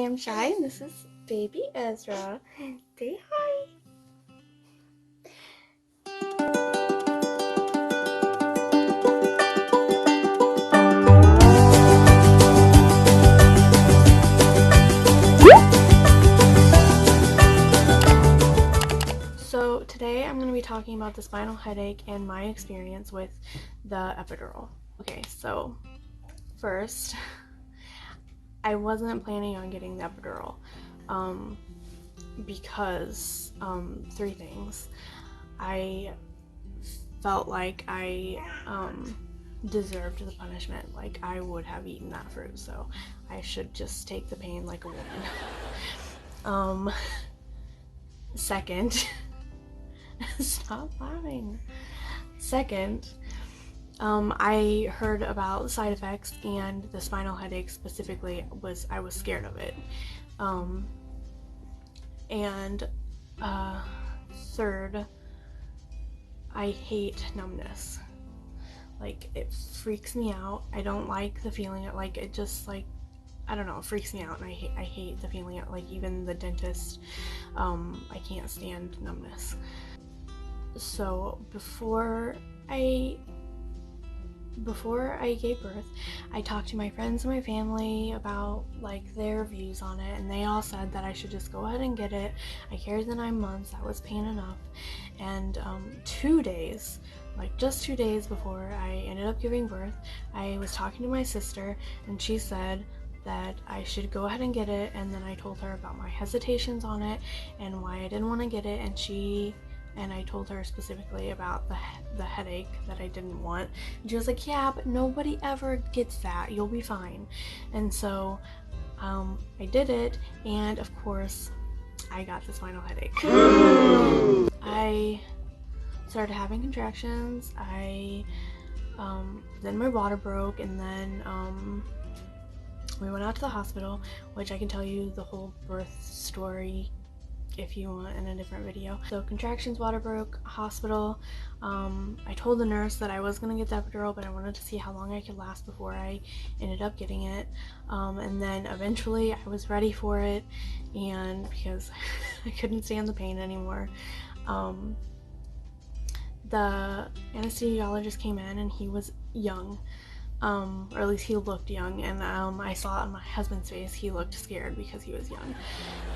I'm Shy and this is baby Ezra. Say hi. So today I'm going to be talking about the spinal headache and my experience with the epidural. Okay, so first, I wasn't planning on getting the epidural because three things. I felt like I deserved the punishment. Like I would have eaten that fruit, so I should just take the pain like a woman. Second, stop laughing. Second, I heard about side effects, and the spinal headache specifically I was scared of it. Third, I hate numbness. Like, it freaks me out. I don't like the feeling, like, it just, like, I don't know, it freaks me out, and I hate the feeling, like, even the dentist, I can't stand numbness. So, before I gave birth, I talked to my friends and my family about like their views on it, and they all said that I should just go ahead and get it. I carried the 9 months, that was pain enough. And 2 days, like just 2 days before I ended up giving birth, I was talking to my sister, and she said that I should go ahead and get it. And then I told her about my hesitations on it and why I didn't want to get it, and I told her specifically about the headache that I didn't want. And she was like, yeah, but nobody ever gets that. You'll be fine. And so I did it, and of course, I got the spinal headache. I started having contractions. Then my water broke, and then we went out to the hospital, which I can tell you the whole birth story if you want in a different video. So contractions, water broke, hospital. I told the nurse that I was gonna get the epidural, but I wanted to see how long I could last before I ended up getting it. And then eventually I was ready for it, and because I couldn't stand the pain anymore, the anesthesiologist came in, and he was young. Or at least he looked young, and I saw it on my husband's face. He looked scared because he was young,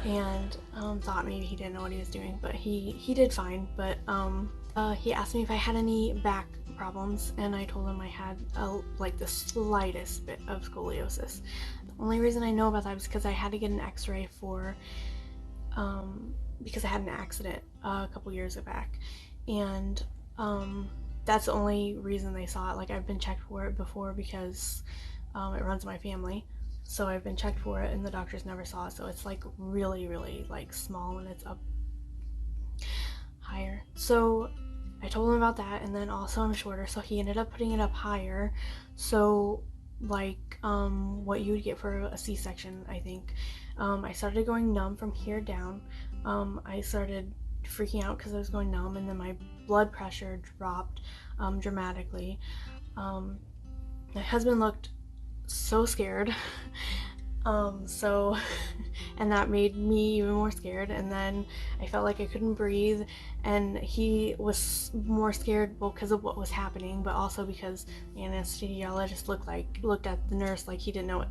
and thought maybe he didn't know what he was doing, but he did fine. But he asked me if I had any back problems, and I told him I had like the slightest bit of scoliosis. The only reason I know about that was because I had to get an x-ray for because I had an accident a couple years back, and that's the only reason they saw it. Like, I've been checked for it before because it runs in my family, so I've been checked for it, and the doctors never saw it. So it's like really, really like small, and it's up higher. So I told him about that, and then also I'm shorter, so he ended up putting it up higher. So like what you would get for a C-section, I think. I started going numb from here down. I started freaking out because I was going numb, and then my blood pressure dropped dramatically. My husband looked so scared, and that made me even more scared. And then I felt like I couldn't breathe, and he was more scared, well, because of what was happening, but also because the anesthesiologist looked at the nurse like he didn't know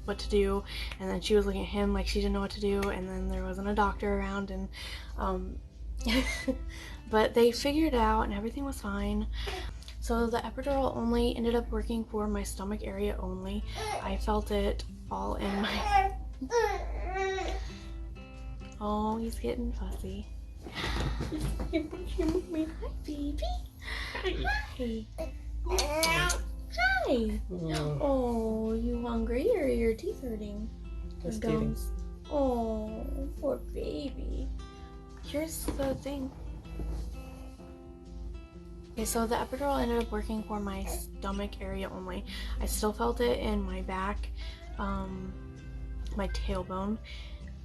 what to do, and then she was looking at him like she didn't know what to do, and then there wasn't a doctor around, and but they figured it out, and everything was fine. So the epidural only ended up working for my stomach area only. I felt it all in my... Oh, he's getting fussy. Hi, baby. Hi. Hi. Oh, you hungry, or your teeth hurting? Just kidding. Oh, poor baby. Here's the thing. Okay, so the epidural ended up working for my stomach area only. I still felt it in my back. My tailbone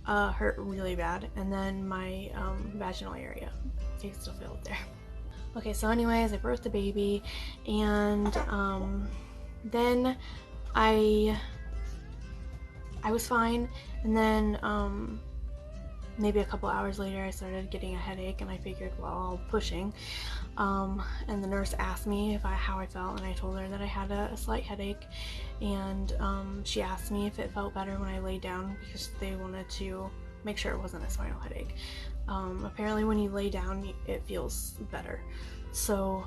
hurt really bad, and then my vaginal area. You can still feel it there. Okay, so anyways, I birthed the baby, and then I I was fine, and then maybe a couple hours later I started getting a headache, and I figured, well, pushing. And the nurse asked me how I felt, and I told her that I had a slight headache, and she asked me if it felt better when I laid down, because they wanted to make sure it wasn't a spinal headache. Apparently when you lay down it feels better. So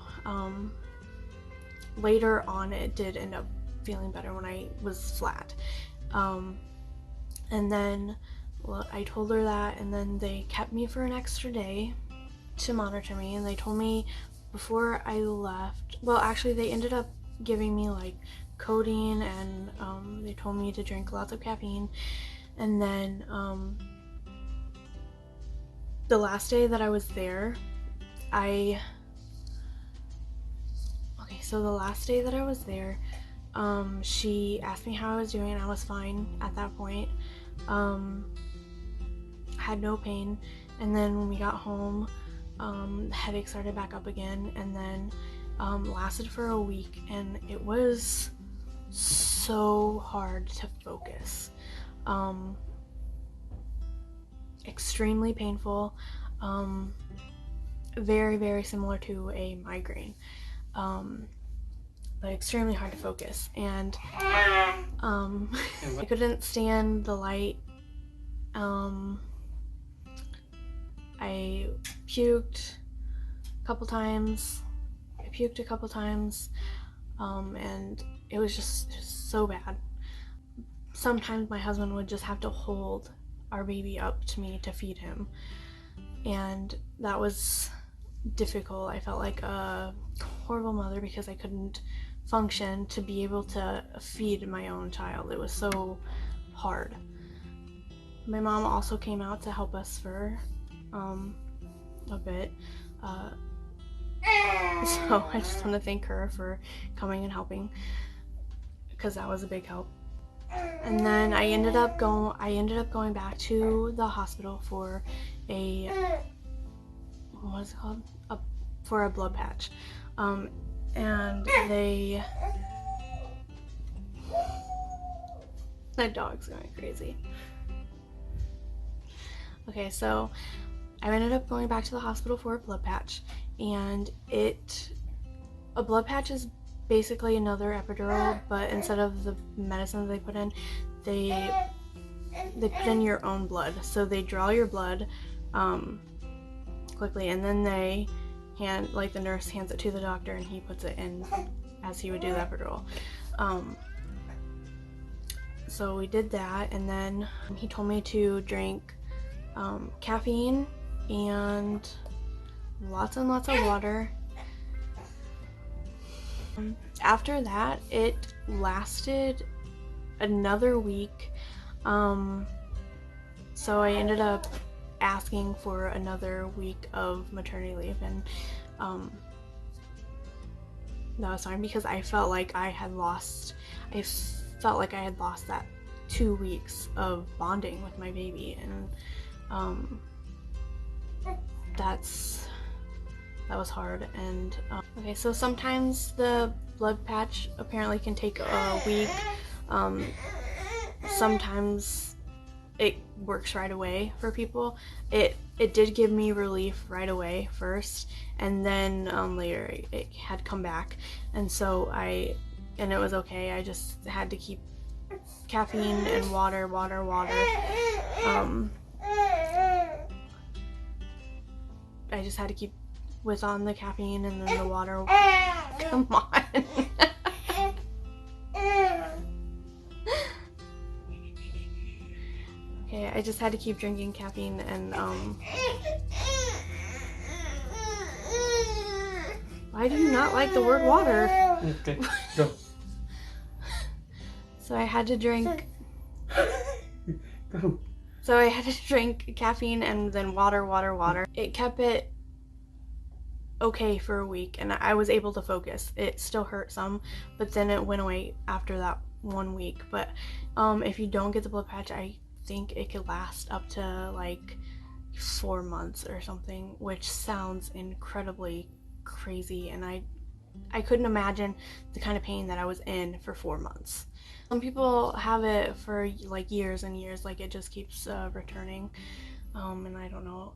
later on it did end up feeling better when I was flat. And then I told her that, and then they kept me for an extra day to monitor me, and they told me before I left, well, actually they ended up giving me like codeine, and they told me to drink lots of caffeine. And then the last day that I was there, she asked me how I was doing, and I was fine at that point. Had no pain, and then when we got home, the headache started back up again, and then lasted for a week, and it was so hard to focus. Extremely painful, very, very similar to a migraine, but extremely hard to focus. And I couldn't stand the light. I puked a couple times, and it was just so bad. Sometimes my husband would just have to hold our baby up to me to feed him, and that was difficult. I felt like a horrible mother because I couldn't function to be able to feed my own child. It was so hard. My mom also came out to help us for a bit, so I just want to thank her for coming and helping, because that was a big help. And then I ended up going back to the hospital for a for a blood patch, and that dog's going crazy. Okay, so I ended up going back to the hospital for a blood patch, and a blood patch is basically another epidural, but instead of the medicine they put in, they put in your own blood. So they draw your blood quickly, and then the nurse hands it to the doctor, and he puts it in as he would do the epidural. So we did that, and then he told me to drink caffeine and lots and lots of water. After that, it lasted another week, so I ended up asking for another week of maternity leave, and that was fine, because I felt like I had lost that 2 weeks of bonding with my baby, and that was hard. And okay, so sometimes the blood patch apparently can take a week. Sometimes it works right away for people. It did give me relief right away first, and then later it had come back, and so it was okay. I just had to keep caffeine and water. I just had to keep on the caffeine, and then the water. Come on. Okay, I just had to keep drinking caffeine, and why do you not like the word water? Okay, go. So I had to drink. Go. So I had to drink caffeine and then water. It kept it okay for a week, and I was able to focus. It still hurt some, but then it went away after that 1 week. But if you don't get the blood patch, I think it could last up to like 4 months or something, which sounds incredibly crazy, and I I couldn't imagine the kind of pain that I was in for 4 months. Some people have it for like years and years, like it just keeps returning, and I don't know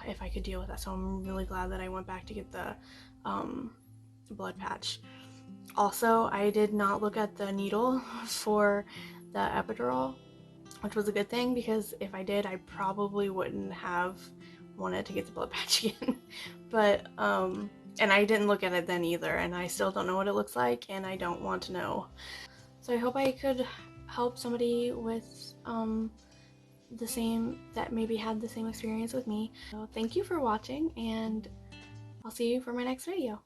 if I could deal with that, so I'm really glad that I went back to get the blood patch. Also, I did not look at the needle for the epidural, which was a good thing, because if I did, I probably wouldn't have wanted to get the blood patch again. But and I didn't look at it then either, and I still don't know what it looks like, and I don't want to know. So I hope I could help somebody with that maybe had the same experience with me. So thank you for watching, and I'll see you for my next video.